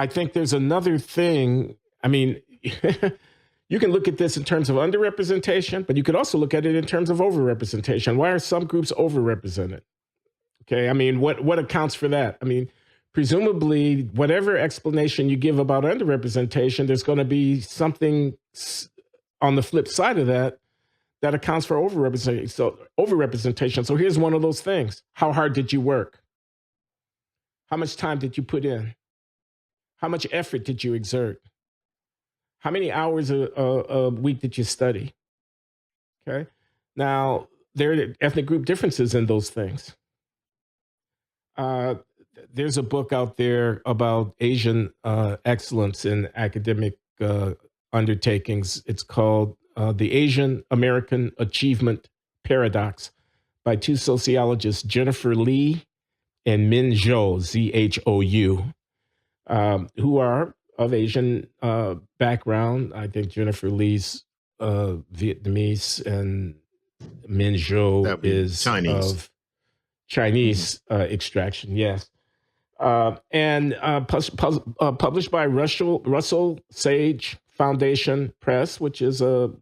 I think there's another thing. I mean, you can look at this in terms of underrepresentation, but you could also look at it in terms of overrepresentation. Why are some groups overrepresented? Okay, I mean, what accounts for that? I mean, presumably, whatever explanation you give about underrepresentation, there's going to be something on the flip side of that that accounts for overrepresentation. So here's one of those things. How hard did you work? How much time did you put in? How much effort did you exert? How many hours a week did you study? Okay. Now, there are ethnic group differences in those things. There's a book out there about Asian excellence in academic undertakings. It's called The Asian American Achievement Paradox by two sociologists, Jennifer Lee and Min Zhou, Z-H-O-U, who are of Asian background. I think Jennifer Lee's Vietnamese and Min Zhou is Chinese. Of Chinese extraction, yes. And published by Russell Sage Foundation Press, which is a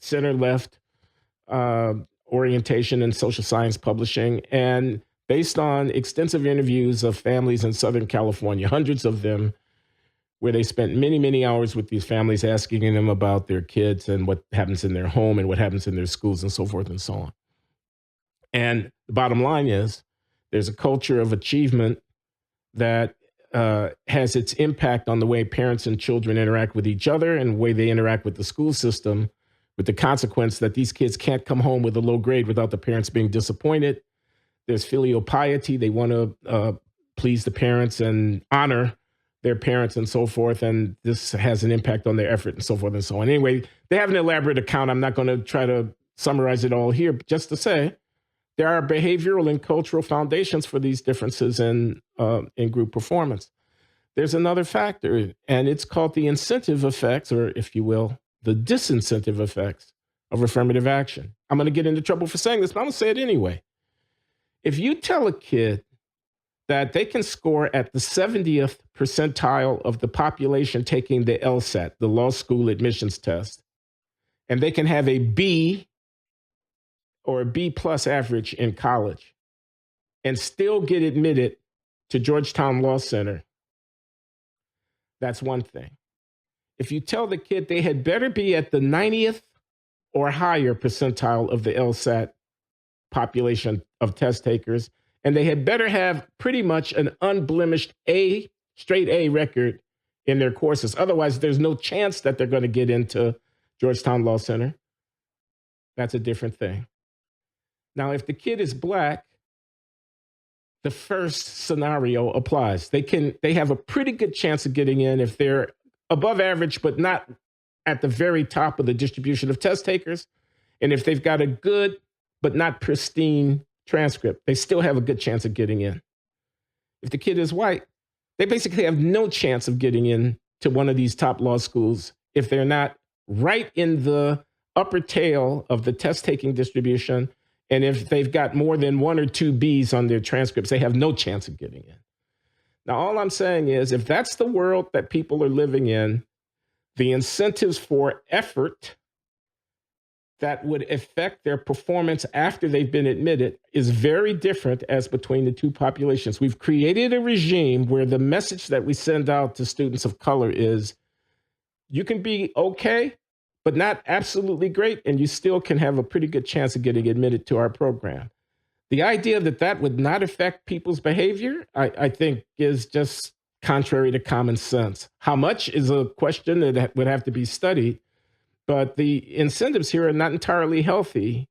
center-left orientation in social science publishing, and based on extensive interviews of families in Southern California, hundreds of them, where they spent many, many hours with these families, asking them about their kids and what happens in their home and what happens in their schools and so forth and so on. And the bottom line is there's a culture of achievement that has its impact on the way parents and children interact with each other and the way they interact with the school system, with the consequence that these kids can't come home with a low grade without the parents being disappointed. There's filial piety. They want to please the parents and honor their parents and so forth. And this has an impact on their effort and so forth and so on. Anyway, they have an elaborate account. I'm not going to try to summarize it all here, but just to say there are behavioral and cultural foundations for these differences in group performance. There's another factor, and it's called the incentive effects, or if you will, the disincentive effects of affirmative action. I'm going to get into trouble for saying this, but I'm going to say it anyway. If you tell a kid that they can score at the 70th percentile of the population taking the LSAT, the law school admissions test, and they can have a B or a B plus average in college and still get admitted to Georgetown Law Center, that's one thing. If you tell the kid they had better be at the 90th or higher percentile of the LSAT population of test takers, and they had better have pretty much an unblemished straight A record in their courses. Otherwise, there's no chance that they're going to get into Georgetown Law Center. That's a different thing. Now, if the kid is Black, the first scenario applies. They have a pretty good chance of getting in if they're above average, but not at the very top of the distribution of test takers. And if they've got a good, but not pristine transcript, they still have a good chance of getting in. If the kid is white, they basically have no chance of getting in to one of these top law schools if they're not right in the upper tail of the test-taking distribution. And if they've got more than 1 or 2 Bs on their transcripts, they have no chance of getting in. Now, all I'm saying is if that's the world that people are living in, the incentives for effort that would affect their performance after they've been admitted is very different as between the two populations. We've created a regime where the message that we send out to students of color is you can be okay, but not absolutely great, and you still can have a pretty good chance of getting admitted to our program. The idea that that would not affect people's behavior, I think, is just contrary to common sense. How much is a question that would have to be studied, but the incentives here are not entirely healthy.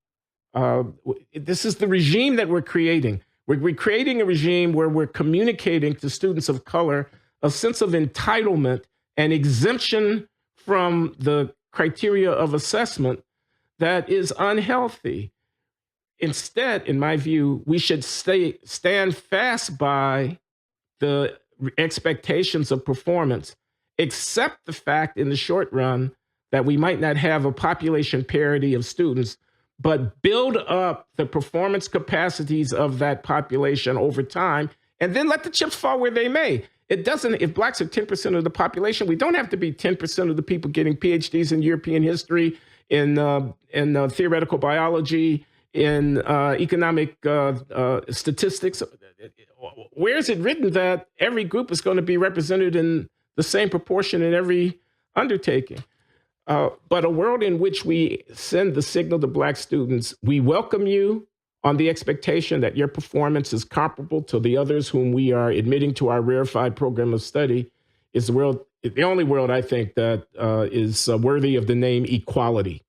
This is the regime that we're creating. We're creating a regime where we're communicating to students of color a sense of entitlement and exemption from the criteria of assessment that is unhealthy. Instead, in my view, we should stand fast by the expectations of performance, accept the fact in the short run that we might not have a population parity of students, but build up the performance capacities of that population over time, and then let the chips fall where they may. It doesn't, if blacks are 10% of the population, we don't have to be 10% of the people getting PhDs in European history, in theoretical biology, in economic statistics. Where is it written that every group is going to be represented in the same proportion in every undertaking? But a world in which we send the signal to black students, we welcome you on the expectation that your performance is comparable to the others whom we are admitting to our rarefied program of study, is the only world I think that is worthy of the name equality.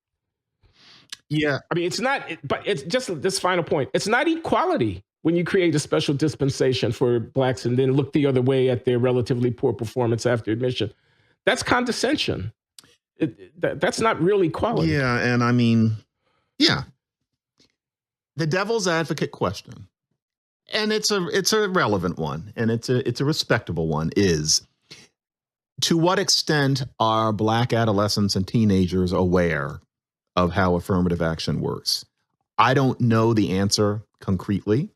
Yeah. I mean, it's not, but it's just this final point. It's not equality when you create a special dispensation for blacks and then look the other way at their relatively poor performance after admission. That's condescension. That's not real equality. Yeah, and I mean, yeah. The devil's advocate question, and it's a relevant one, and it's a respectable one, is to what extent are black adolescents and teenagers aware of how affirmative action works? I don't know the answer concretely.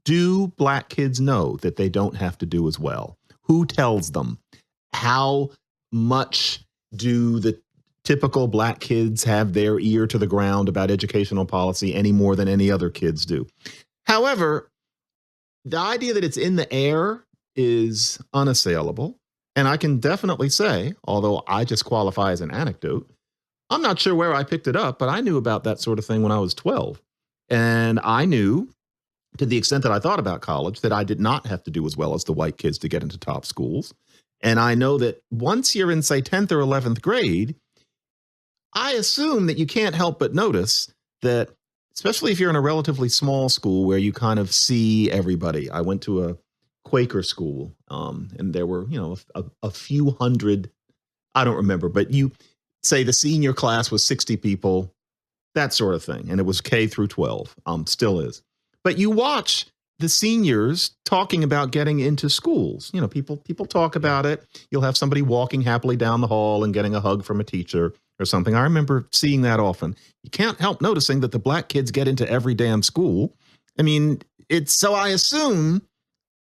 Do black kids know that they don't have to do as well? Who tells them? How much do the typical black kids have their ear to the ground about educational policy any more than any other kids do? However, the idea that it's in the air is unassailable. And I can definitely say, although I just qualify as an anecdote, I'm not sure where I picked it up, but I knew about that sort of thing when I was 12. And I knew, to the extent that I thought about college, that I did not have to do as well as the white kids to get into top schools. And I know that once you're in, say, 10th or 11th grade, I assume that you can't help but notice that, especially if you're in a relatively small school where you kind of see everybody. I went to a Quaker school, and there were, a few hundred, I don't remember, but you say the senior class was 60 people, that sort of thing. And it was K through 12, still is. But you watch the seniors talking about getting into schools. People talk about it. You'll have somebody walking happily down the hall and getting a hug from a teacher or something. I remember seeing that often. You can't help noticing that the black kids get into every damn school. I mean, so I assume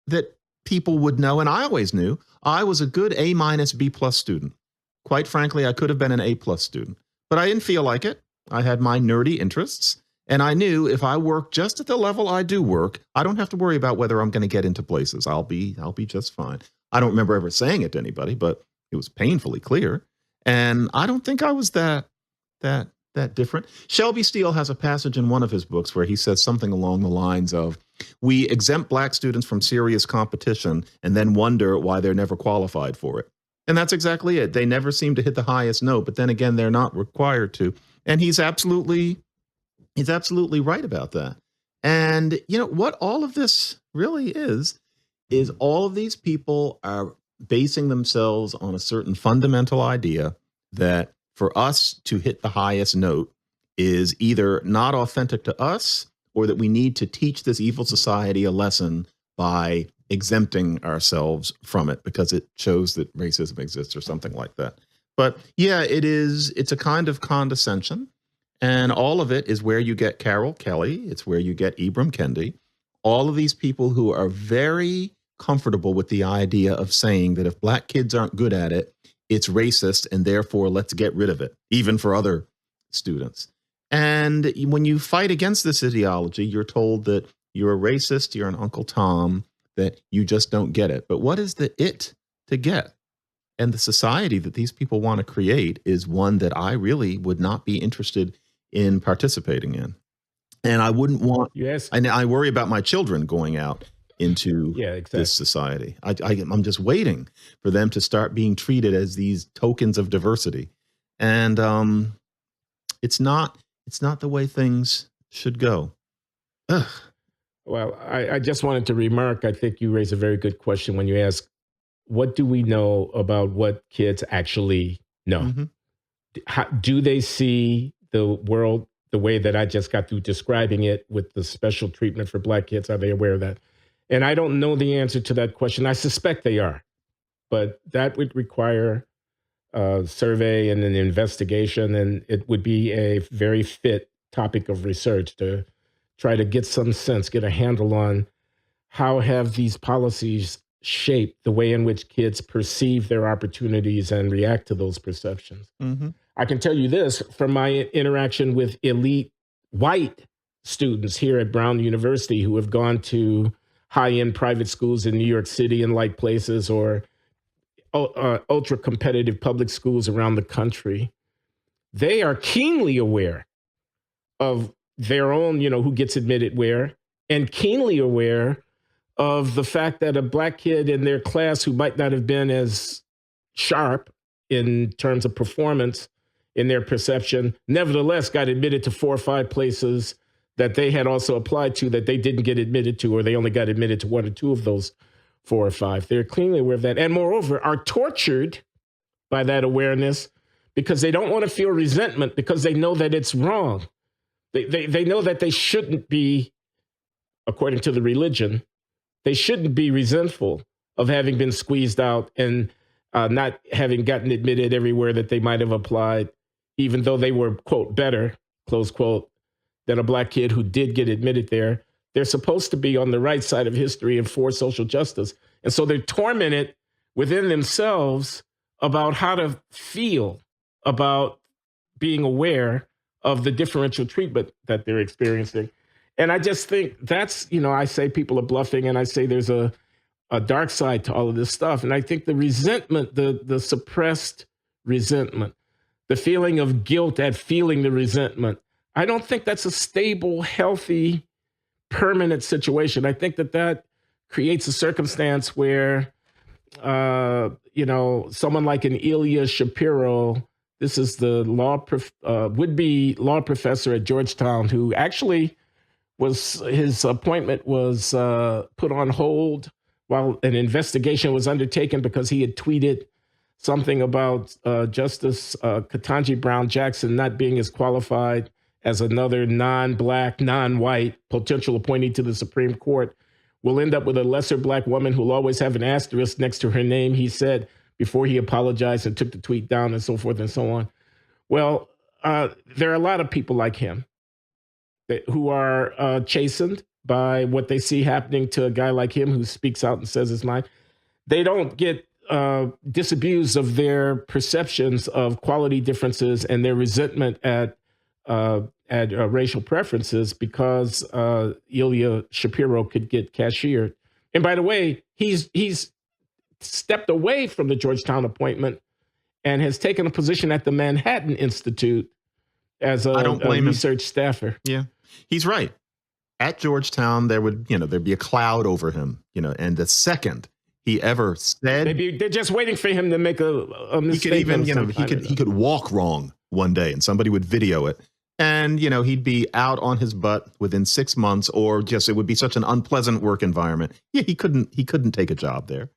that people would know, and I always knew, I was a good A- B+ student. Quite frankly, I could have been an A+ student, but I didn't feel like it. I had my nerdy interests, and I knew if I work just at the level I do work, I don't have to worry about whether I'm going to get into places. I'll be just fine. I don't remember ever saying it to anybody, but it was painfully clear. And I don't think I was that different. Shelby Steele has a passage in one of his books where he says something along the lines of, we exempt black students from serious competition and then wonder why they're never qualified for it. And that's exactly it. They never seem to hit the highest note, but then again, they're not required to. And he's absolutely right about that. And what all of this really is all of these people are basing themselves on a certain fundamental idea that for us to hit the highest note is either not authentic to us, or that we need to teach this evil society a lesson by exempting ourselves from it because it shows that racism exists or something like that. But yeah, it's a kind of condescension. And all of it is where you get Carol Kelly. It's where you get Ibram Kendi. All of these people who are very comfortable with the idea of saying that if black kids aren't good at it, it's racist, and therefore let's get rid of it, even for other students. And when you fight against this ideology, you're told that you're a racist, you're an Uncle Tom, that you just don't get it. But what is the it to get? And the society that these people want to create is one that I really would not be interested in participating in. And I wouldn't want, Yes. I worry about my children going out into this society. I'm just waiting for them to start being treated as these tokens of diversity. And it's not the way things should go. Ugh. Well, I just wanted to remark, I think you raise a very good question when you ask, what do we know about what kids actually know? Mm-hmm. Do they see the world the way that I just got through describing it with the special treatment for black kids? Are they aware of that? And I don't know the answer to that question. I suspect they are, but that would require a survey and an investigation, and it would be a very fit topic of research to try to get some sense, get a handle on how have these policies shape the way in which kids perceive their opportunities and react to those perceptions. Mm-hmm. I can tell you this from my interaction with elite white students here at Brown University who have gone to high-end private schools in New York City and like places, or ultra competitive public schools around the country. They are keenly aware of their own, who gets admitted where, and keenly aware of the fact that a black kid in their class who might not have been as sharp in terms of performance in their perception, nevertheless got admitted to 4 or 5 places that they had also applied to that they didn't get admitted to, or they only got admitted to 1 or 2 of those 4 or 5. They're clearly aware of that. And moreover, are tortured by that awareness because they don't want to feel resentment because they know that it's wrong. They know that they shouldn't be, according to the religion, they shouldn't be resentful of having been squeezed out and not having gotten admitted everywhere that they might have applied, even though they were, quote, better, close quote, than a black kid who did get admitted there. They're supposed to be on the right side of history and for social justice. And so they're tormented within themselves about how to feel about being aware of the differential treatment that they're experiencing. And I just think that's, I say people are bluffing, and I say there's a dark side to all of this stuff. And I think the resentment, the suppressed resentment, the feeling of guilt at feeling the resentment, I don't think that's a stable, healthy, permanent situation. I think that creates a circumstance where, someone like an Ilya Shapiro, this is the would-be law professor at Georgetown, who actually his appointment was put on hold while an investigation was undertaken because he had tweeted something about Justice Ketanji Brown Jackson not being as qualified as another non-black, non-white potential appointee to the Supreme Court. Will end up with a lesser black woman who'll always have an asterisk next to her name, he said, before he apologized and took the tweet down, and so forth and so on. Well, there are a lot of people like him who are chastened by what they see happening to a guy like him who speaks out and says his mind. They don't get disabused of their perceptions of quality differences and their resentment at racial preferences because Ilya Shapiro could get cashiered. And by the way, he's stepped away from the Georgetown appointment and has taken a position at the Manhattan Institute as a research staffer. Yeah, he's right. At Georgetown, there'd be a cloud over him, and the second he ever said, they're just waiting for him to make a mistake. He could even, he could walk wrong one day, and somebody would video it, and he'd be out on his butt within 6 months, or just it would be such an unpleasant work environment. Yeah, he couldn't take a job there.